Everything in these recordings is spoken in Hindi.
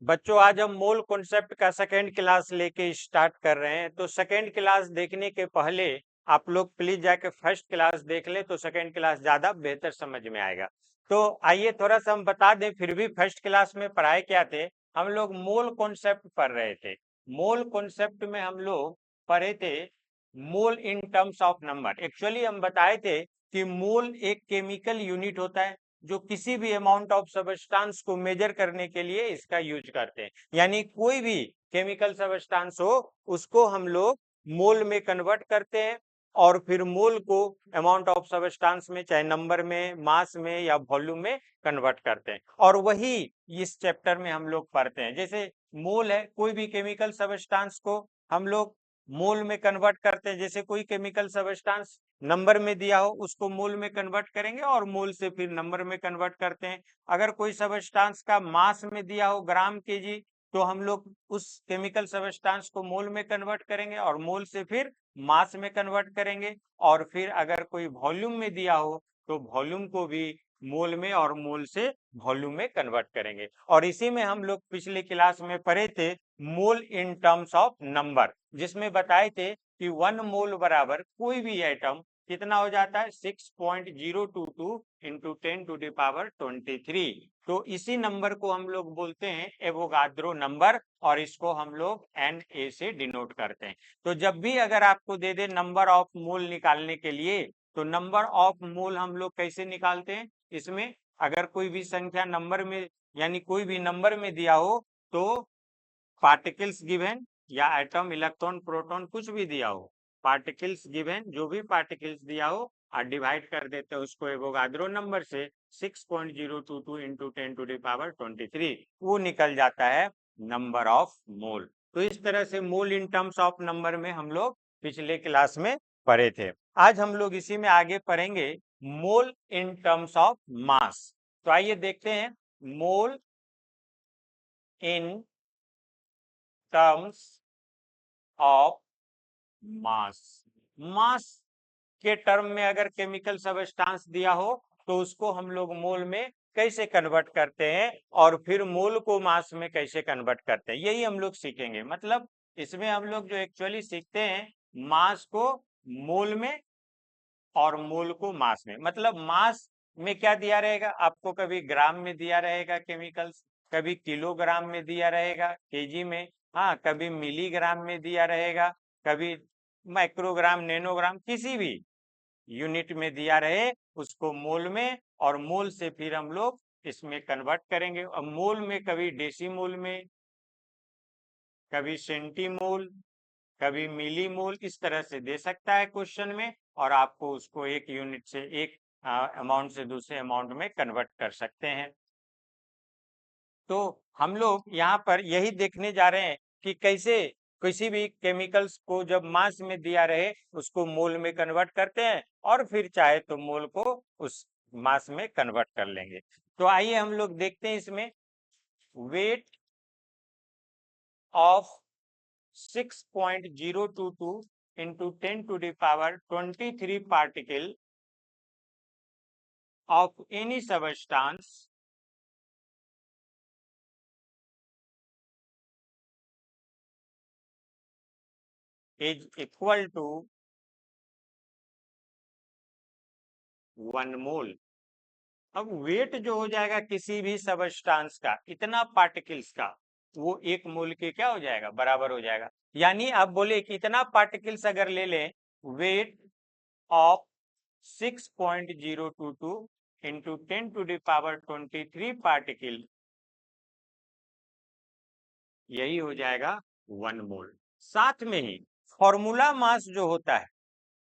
बच्चों आज हम मोल कॉन्सेप्ट का सेकेंड क्लास लेके स्टार्ट कर रहे हैं। तो सेकेंड क्लास देखने के पहले आप लोग प्लीज जाके फर्स्ट क्लास देख ले, तो सेकेंड क्लास ज्यादा बेहतर समझ में आएगा। तो आइए थोड़ा सा हम बता दें, फिर भी फर्स्ट क्लास में पढ़ाए क्या थे। हम लोग मोल कॉन्सेप्ट पढ़ रहे थे। मोल कॉन्सेप्ट में हम लोग पढ़े थे mole in terms of number. Actually हम बताए थे कि मोल एक केमिकल यूनिट होता है जो किसी भी अमाउंट ऑफ सबस्टांस को मेजर करने के लिए इसका यूज करते हैं। यानी कोई भी केमिकल सबस्टांस हो उसको हम लोग मोल में कन्वर्ट करते हैं और फिर मोल को अमाउंट ऑफ सबस्टांस में, चाहे नंबर में, मास में या वॉल्यूम में कन्वर्ट करते हैं। और वही इस चैप्टर में हम लोग पढ़ते हैं। जैसे मोल है, कोई भी केमिकल सबस्टांस को हम लोग मोल में कन्वर्ट करते हैं। जैसे कोई केमिकल सबस्टांस नंबर में दिया हो उसको मोल में कन्वर्ट करेंगे और मोल से फिर नंबर में कन्वर्ट करते हैं। अगर कोई सबस्टांस का मास में दिया हो ग्राम केजी, तो हम लोग उस केमिकल सबस्टांस को मोल में कन्वर्ट करेंगे और मोल से फिर मास में कन्वर्ट करेंगे। और फिर अगर कोई वॉल्यूम में दिया हो तो वॉल्यूम को भी मोल में और मोल से वॉल्यूम में कन्वर्ट करेंगे। और इसी में हम लोग पिछले क्लास में पढ़े थे mole in terms of number, जिसमें बताए थे कि 1 मोल बराबर कोई भी एटम कितना हो जाता है 6.022 इंटू 10⁻23। तो इसी नंबर को हम लोग बोलते हैं एवोगाद्रो नंबर, और इसको हम लोग Na से डिनोट करते हैं। तो जब भी अगर आपको दे दे नंबर ऑफ मोल निकालने के लिए, तो नंबर ऑफ मोल हम लोग कैसे निकालते हैं। इसमें अगर कोई भी संख्या नंबर में, यानी कोई भी नंबर में दिया हो, तो पार्टिकल्स गिवन या एटम, इलेक्ट्रॉन, प्रोटॉन कुछ भी दिया हो, पार्टिकल्स गिवन जो भी पार्टिकल्स दिया हो और डिवाइड कर देते हैं उसको एवोगाद्रो नंबर से 6.022 इंटू 10⁻23, वो निकल जाता है नंबर ऑफ मोल। तो इस तरह से मोल इन टर्म्स ऑफ नंबर में हम लोग पिछले क्लास में पढ़े थे। आज हम लोग इसी में आगे पढ़ेंगे मोल इन टर्म्स ऑफ मास। तो आइए देखते हैं मोल इन टर्म्स ऑफ मास। मास के टर्म में अगर केमिकल सबस्टांस दिया हो तो उसको हम लोग मोल में कैसे कन्वर्ट करते हैं और फिर मोल को मास में कैसे कन्वर्ट करते हैं, यही हम लोग सीखेंगे। मतलब इसमें हम लोग जो एक्चुअली सीखते हैं मास को मोल में और मोल को मास में। मतलब मास में क्या दिया रहेगा आपको, कभी ग्राम में दिया रहेगा केमिकल्स, कभी किलोग्राम में दिया रहेगा केजी में, हाँ कभी मिलीग्राम में दिया रहेगा, कभी माइक्रोग्राम, नैनोग्राम, किसी भी यूनिट में दिया रहे उसको मोल में, और मोल से फिर हम लोग इसमें कन्वर्ट करेंगे। और मोल में कभी डेसीमोल में, कभी सेंटीमोल, कभी मिलीमोल, इस तरह से दे सकता है क्वेश्चन में, और आपको उसको एक यूनिट से, एक अमाउंट से दूसरे अमाउंट में कन्वर्ट कर सकते हैं। तो हम लोग यहाँ पर यही देखने जा रहे हैं कि कैसे किसी भी केमिकल्स को जब मास में दिया रहे उसको मोल में कन्वर्ट करते हैं, और फिर चाहे तो मोल को उस मास में कन्वर्ट कर लेंगे। तो आइए हम लोग देखते हैं इसमें weight of 6.022 into 10⁻23 particle of any substance is equal to 1 मोल। अब वेट जो हो जाएगा किसी भी सबस्टांस का, इतना पार्टिकल्स का, वो 1 मोल के क्या हो जाएगा, बराबर हो जाएगा। यानी आप बोले कि इतना पार्टिकल्स अगर ले लें, वेट ऑफ 6.022 into 10⁻23 पार्टिकल, यही हो जाएगा 1 मोल। साथ में ही फॉर्मूला मास जो होता है,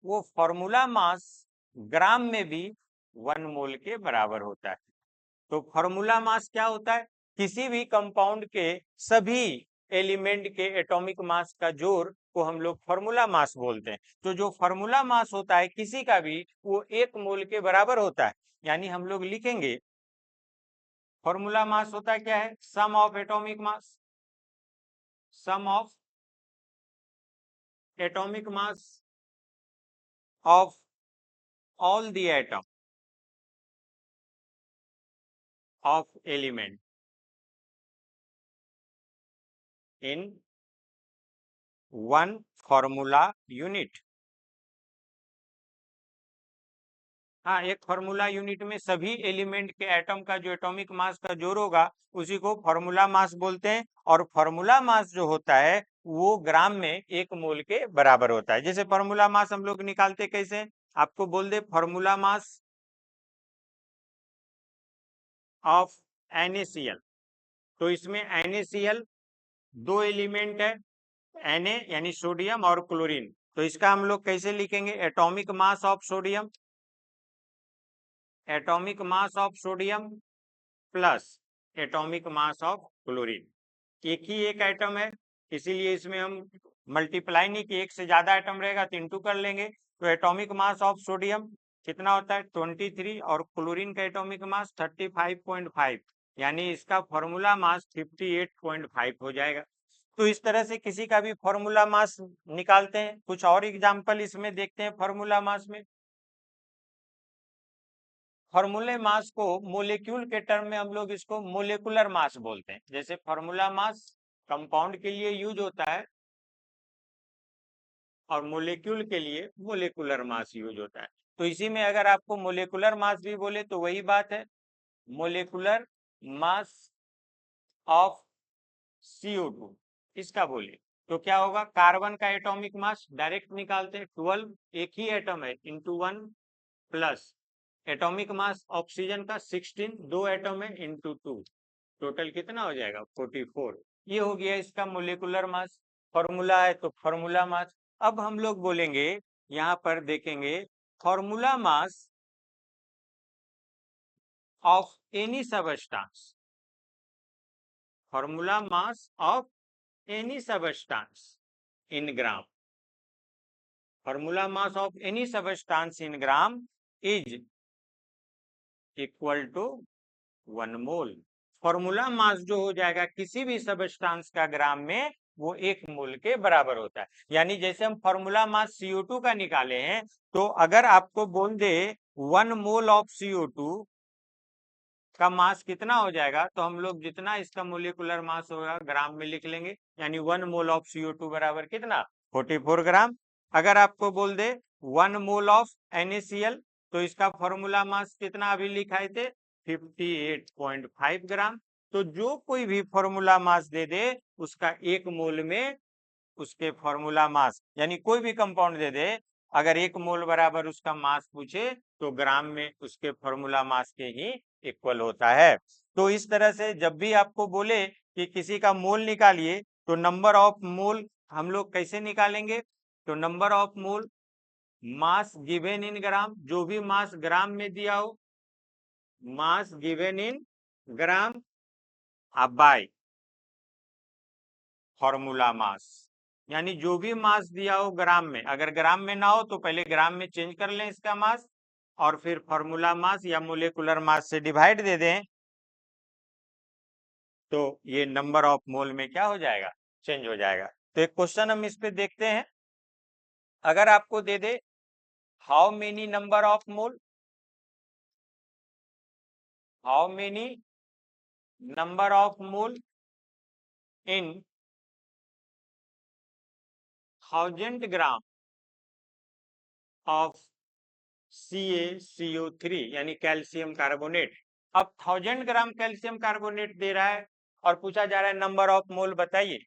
वो फॉर्मूला मास ग्राम में भी 1 मोल के बराबर होता है। तो फॉर्मूला मास क्या होता है, किसी भी कंपाउंड के सभी एलिमेंट के एटॉमिक मास का जोड़ को हम लोग फॉर्मूला मास बोलते हैं। तो जो फॉर्मूला मास होता है किसी का भी, वो 1 मोल के बराबर होता है। यानी हम लोग लिखेंगे फॉर्मूला मास होता है क्या है, sum of atomic mass, sum of atomic mass of all the atom of element. In 1 formula unit. हाँ, एक फॉर्मूला यूनिट में सभी एलिमेंट के एटम का जो एटॉमिक मास का जोड़ होगा उसी को फॉर्मूला मास बोलते हैं। और फॉर्मूला मास जो होता है वो ग्राम में 1 मोल के बराबर होता है। जैसे फॉर्मूला मास हम लोग निकालते कैसे, आपको बोल दे फॉर्मूला मास ऑफ NaCl, तो इसमें NaCl 2 एलिमेंट है, Na यानी सोडियम और क्लोरीन। तो इसका हम लोग कैसे लिखेंगे, atomic mass of sodium, atomic mass of sodium plus atomic mass of chlorine. एक ही एक एटम है, इसीलिए इसमें हम मल्टीप्लाई नहीं कि एक से ज्यादा एटम रहेगा तो इंटू कर लेंगे। तो एटॉमिक मास ऑफ सोडियम कितना होता है 23 और क्लोरीन का एटॉमिक मास 35.5, यानी इसका फॉर्मूला मास 58.5 हो जाएगा। तो इस तरह से किसी का भी फॉर्मूला मास निकालते हैं। कुछ और एग्जांपल इसमें देखते हैं फॉर्मूला मास में। फॉर्मूले मास को मोलिक्यूल के टर्म में हम लोग इसको मोलिकुलर मास बोलते हैं। जैसे फॉर्मूला मास कंपाउंड के लिए यूज होता है और मोलिक्यूल के लिए मोलिकुलर मास यूज होता है। तो इसी में अगर आपको मोलिकुलर मास भी बोले तो वही बात है, मोलिकुलर मास ऑफ CO2 इसका बोले तो क्या होगा, कार्बन का एटॉमिक मास डायरेक्ट निकालते हैं 12, एक ही एटम है, into 1 plus atomic mass oxygen का 16, 2 एटम है, इंटू 2, टोटल कितना हो जाएगा 44। ये हो गया इसका मोलिकुलर मास। फॉर्मूला है तो फॉर्मूला मास। अब हम लोग बोलेंगे, यहाँ पर देखेंगे formula mass of any substance, formula mass of any substance in gram, formula mass of any substance in gram is equal to 1 mole. Formula mass जो हो जाएगा किसी भी सबस्टांस का ग्राम में वो 1 मोल के बराबर होता है। यानी जैसे हम फॉर्मूला मास CO2 का निकाले हैं, तो अगर आपको बोल दे 1 मोल ऑफ CO2 का मास कितना हो जाएगा, तो हम लोग जितना इसका मोलिकुलर मास होगा ग्राम में लिख लेंगे। यानी 1 मोल ऑफ CO2 बराबर कितना 44 ग्राम। अगर आपको बोल दे 1 मोल ऑफ NaCl, तो इसका फॉर्मूला मास कितना अभी लिखाए थे 58.5 ग्राम। तो जो कोई भी फॉर्मूला मास दे दे उसका 1 मोल में उसके फॉर्मूला मास, यानी कोई भी कंपाउंड दे दे, अगर 1 मोल बराबर उसका मास पूछे तो ग्राम में उसके फॉर्मूला मास के ही इक्वल होता है। तो इस तरह से जब भी आपको बोले कि किसी का मोल निकालिए तो नंबर ऑफ मोल हम लोग कैसे निकालेंगे, तो number of mole mass given in gram, जो भी मास ग्राम में दिया हो, mass given in gram by formula mass, यानी जो भी मास दिया हो ग्राम में, अगर ग्राम में ना हो तो पहले ग्राम में चेंज कर लें इसका मास और फिर फॉर्मूला मास या मोलिकुलर मास से डिवाइड दे दें, तो ये नंबर ऑफ मोल में क्या हो जाएगा चेंज हो जाएगा। तो एक क्वेश्चन हम इस पे देखते हैं। अगर आपको दे दे how many number of mole, how many number of mole in 1000 gram of CaCO3 यानी कैल्शियम कार्बोनेट। अब 1000 ग्राम कैल्शियम कार्बोनेट दे रहा है और पूछा जा रहा है नंबर ऑफ मोल बताइए,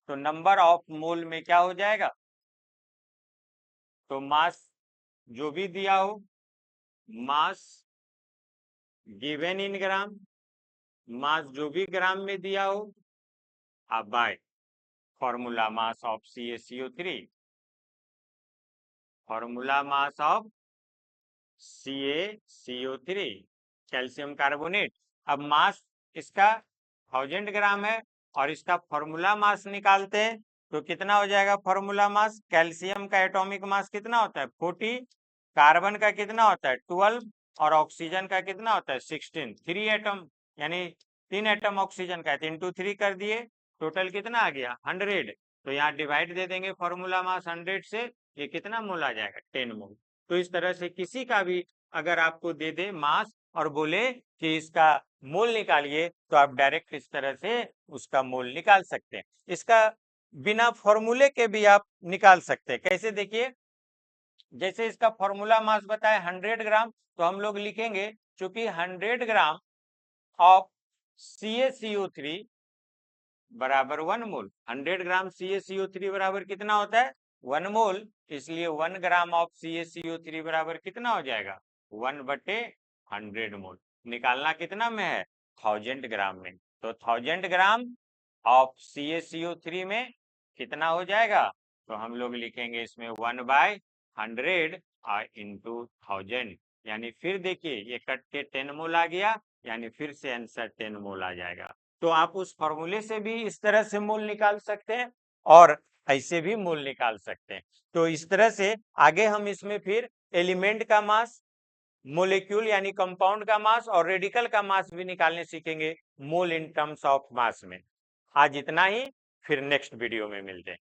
तो नंबर ऑफ मोल में क्या हो जाएगा, तो मास जो भी दिया हो, मास गिवन इन ग्राम, मास जो भी ग्राम में दिया हो, अब bye formula mass of CaCO3, formula mass of CaCO3 calcium carbonate. अब मास इसका 1000 ग्राम है और इसका फॉर्मूला मास निकालते हैं तो कितना हो जाएगा फॉर्मूला मास, कैल्शियम का एटॉमिक मास कितना होता है 40, कार्बन का कितना होता है 12 और ऑक्सीजन का कितना होता है 16, 3 एटम, यानी 3 एटम ऑक्सीजन का है, 3 into 3 कर दिए, टोटल कितना आ गया 100। तो यहाँ डिवाइड दे देंगे फॉर्मूला मास 100 से, ये कितना मोल आ जाएगा 10 मोल। तो इस तरह से किसी का भी अगर आपको दे दे मास और बोले कि इसका मोल निकालिए, तो आप डायरेक्ट इस तरह से उसका मोल निकाल सकते हैं। इसका बिना फॉर्मूले के भी आप निकाल सकते हैं। कैसे, देखिए, जैसे इसका फॉर्मूला मास बताए 100 ग्राम, तो हम लोग लिखेंगे चूंकि 100 ग्राम ऑफ CaCO3 बराबर 1 मोल। 100 ग्राम CaCO3 बराबर कितना होता है? 1 मोल। इसलिए 1 ग्राम ऑफ CaCO3 बराबर कितना हो जाएगा? 1/100 मोल। निकालना कितना में है? 1000 ग्राम में। तो 1000 ग्राम ऑफ CaCO3 में कितना हो जाएगा? तो हम लोग लिखेंगे इसमें 1/100 इंटू 1000, यानी फिर देखिए ये कट के 10 मोल आ गया, यानी फिर से आंसर 10 मोल आ जाएगा। तो आप उस फॉर्मूले से भी इस तरह से मोल निकाल सकते हैं और ऐसे भी मोल निकाल सकते हैं। तो इस तरह से आगे हम इसमें फिर एलिमेंट का मास, मोलिक्यूल यानी कंपाउंड का मास और रेडिकल का मास भी निकालने सीखेंगे, मोल इन टर्म्स ऑफ मास में। आज इतना ही, फिर नेक्स्ट वीडियो में मिलते हैं।